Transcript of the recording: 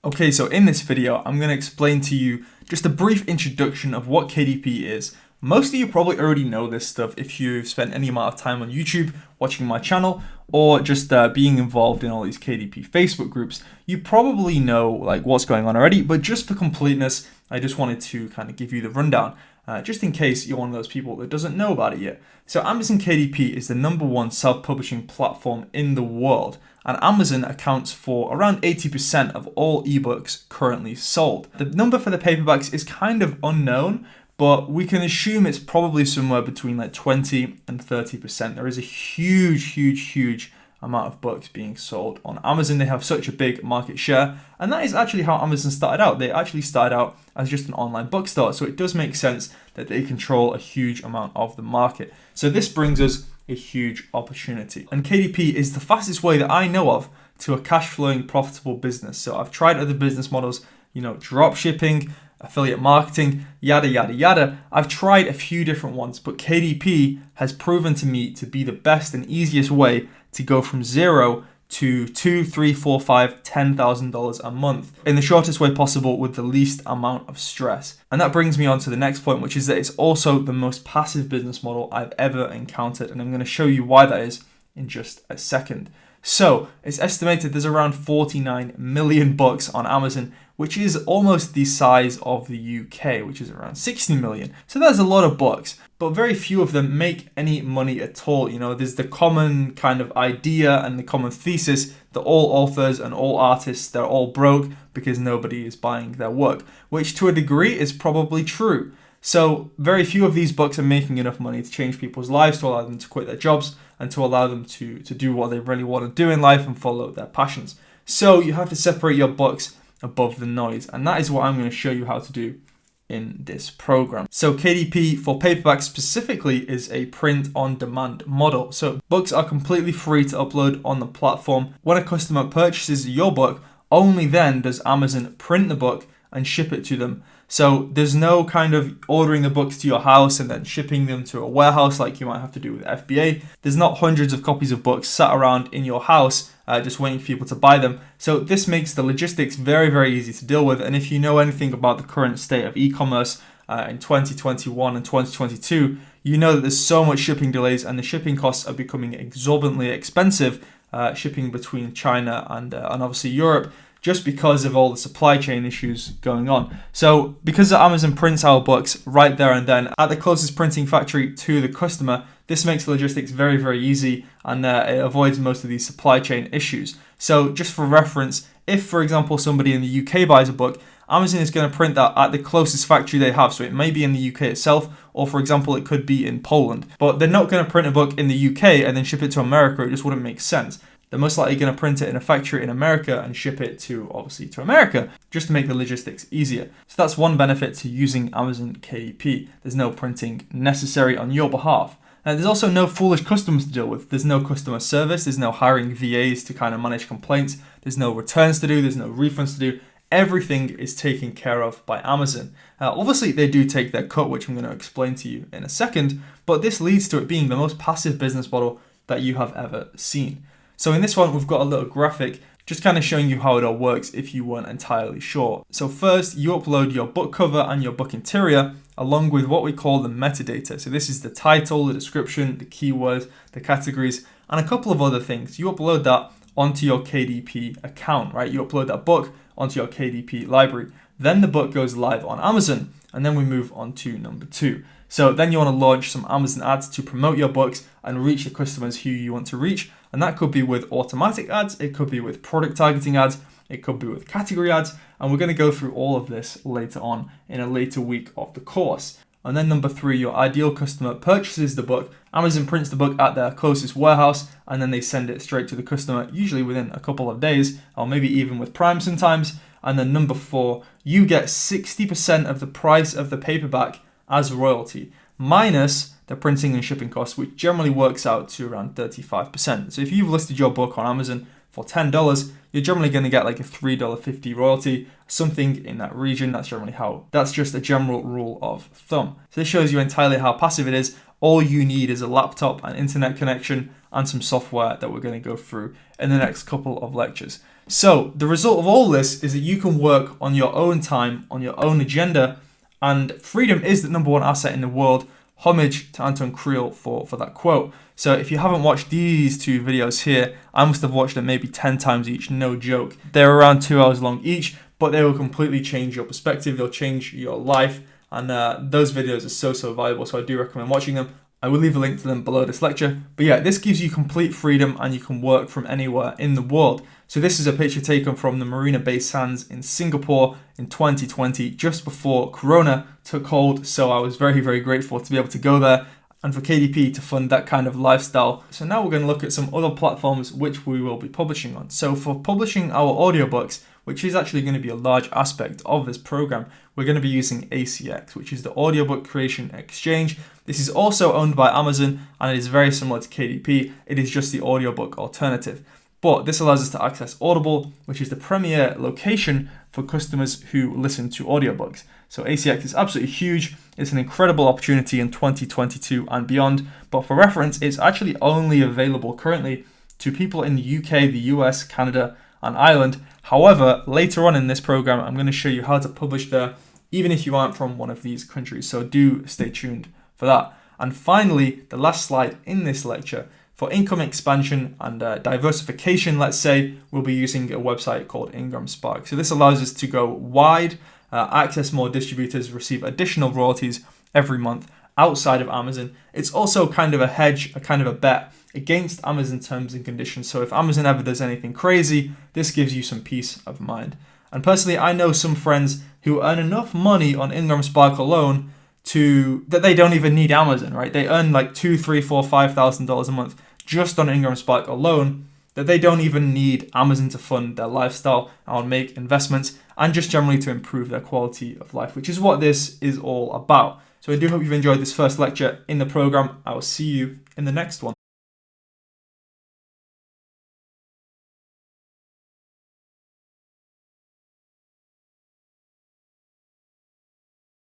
Okay, so in this video, I'm going to explain to you just a brief introduction of what KDP is. Most of you probably already know this stuff if you've spent any amount of time on YouTube, watching my channel, or just being involved in all these KDP Facebook groups. You probably know like what's going on already, but just for completeness, I just wanted to kind of give you the rundown, just in case you're one of those people that doesn't know about it yet. So Amazon KDP is the #1 self-publishing platform in the world, and Amazon accounts for around 80% of all ebooks currently sold. The number for the paperbacks is kind of unknown, but we can assume it's probably somewhere between like 20 and 30%. There is a huge amount of books being sold on Amazon. They have such a big market share, and that is actually how Amazon started out. They actually started out as just an online bookstore, so it does make sense that they control a huge amount of the market. So this brings us a huge opportunity. And KDP is the fastest way that I know of to a cash flowing profitable business. So I've tried other business models, drop shipping, affiliate marketing, yada, yada, yada. I've tried a few different ones, but KDP has proven to me to be the best and easiest way to go from zero to $2,000, $3,000, $4,000, $10,000 a month in the shortest way possible with the least amount of stress. And that brings me on to the next point, which is that it's also the most passive business model I've ever encountered. And I'm going to show you why that is in just a second. So it's estimated there's around 49 million books on Amazon, which is almost the size of the UK, which is around 60 million. So there's a lot of books, but very few of them make any money at all. There's the common kind of idea and the common thesis that all authors and all artists, they're all broke because nobody is buying their work, which to a degree is probably true. So very few of these books are making enough money to change people's lives, to allow them to quit their jobs, and to allow them to do what they really want to do in life and follow their passions. So you have to separate your books above the noise, and that is what I'm going to show you how to do in this program. So KDP for paperback specifically is a print on demand model. So books are completely free to upload on the platform. When a customer purchases your book, only then does Amazon print the book and ship it to them. So there's no kind of ordering the books to your house and then shipping them to a warehouse like you might have to do with FBA. There's not hundreds of copies of books sat around in your house just waiting for people to buy them. So this makes the logistics very easy to deal with. And if you know anything about the current state of e-commerce in 2021 and 2022, you know that there's so much shipping delays and the shipping costs are becoming exorbitantly expensive, shipping between China and obviously Europe, just because of all the supply chain issues going on. So because Amazon prints our books right there and then at the closest printing factory to the customer, this makes the logistics very easy, and it avoids most of these supply chain issues. So just for reference, if for example somebody in the UK buys a book, Amazon is going to print that at the closest factory they have. So it may be in the UK itself, or for example it could be in Poland. But they're not going to print a book in the UK and then ship it to America. It just wouldn't make sense. They're most likely going to print it in a factory in America and ship it to America, just to make the logistics easier. So that's one benefit to using Amazon KDP. There's no printing necessary on your behalf. There's also no foolish customers to deal with. There's no customer service. There's no hiring VAs to kind of manage complaints. There's no returns to do. There's no refunds to do. Everything is taken care of by Amazon. Obviously, they do take their cut, which I'm going to explain to you in a second, but this leads to it being the most passive business model that you have ever seen. So in this one, we've got a little graphic just kind of showing you how it all works if you weren't entirely sure. So first, you upload your book cover and your book interior along with what we call the metadata. So this is the title, the description, the keywords, the categories, and a couple of other things. You upload that onto your KDP account, right? You upload that book onto your KDP library. Then the book goes live on Amazon, and then we move on to number 2. So then you want to launch some Amazon ads to promote your books and reach the customers who you want to reach. And that could be with automatic ads, it could be with product targeting ads, it could be with category ads. And we're going to go through all of this later on in a later week of the course. And then number 3, your ideal customer purchases the book. Amazon prints the book at their closest warehouse, and then they send it straight to the customer, usually within a couple of days, or maybe even with Prime sometimes. And then number 4, you get 60% of the price of the paperback as royalty, minus the printing and shipping costs, which generally works out to around 35%. So if you've listed your book on Amazon for $10, you're generally going to get like a $3.50 royalty, something in that region. That's just a general rule of thumb. So this shows you entirely how passive it is. All you need is a laptop, an internet connection, and some software that we're going to go through in the next couple of lectures. So the result of all this is that you can work on your own time, on your own agenda, and freedom is the number one asset in the world. Homage to Anton Creel for that quote. So if you haven't watched these two videos here, I must have watched them maybe 10 times each, no joke. They're around 2 hours long each, but they will completely change your perspective, they'll change your life, and those videos are so valuable, so I do recommend watching them. I will leave a link to them below this lecture. But yeah, this gives you complete freedom and you can work from anywhere in the world. So this is a picture taken from the Marina Bay Sands in Singapore in 2020, just before Corona took hold. So I was very grateful to be able to go there and for KDP to fund that kind of lifestyle. So now we're going to look at some other platforms which we will be publishing on. So for publishing our audiobooks, which is actually going to be a large aspect of this program, we're going to be using ACX, which is the Audiobook Creation Exchange. This is also owned by Amazon and it is very similar to KDP. It is just the audiobook alternative. But this allows us to access Audible, which is the premier location for customers who listen to audiobooks. So ACX is absolutely huge. It's an incredible opportunity in 2022 and beyond. But for reference, it's actually only available currently to people in the UK, the US, Canada, and Ireland. However, later on in this program, I'm going to show you how to publish there, even if you aren't from one of these countries. So do stay tuned for that. And finally, the last slide in this lecture, for income expansion and diversification, let's say, we'll be using a website called Ingram Spark. So this allows us to go wide, access more distributors, receive additional royalties every month outside of Amazon. It's also kind of a hedge, a kind of a bet against Amazon terms and conditions. So if Amazon ever does anything crazy, this gives you some peace of mind. And personally, I know some friends who earn enough money on Ingram Spark alone that they don't even need Amazon, right? They earn like $2,000, $3,000, $4,000, $5,000 a month just on Ingram Spark alone, that they don't even need Amazon to fund their lifestyle and make investments and just generally to improve their quality of life, which is what this is all about. So I do hope you've enjoyed this first lecture in the program. I will see you in the next one.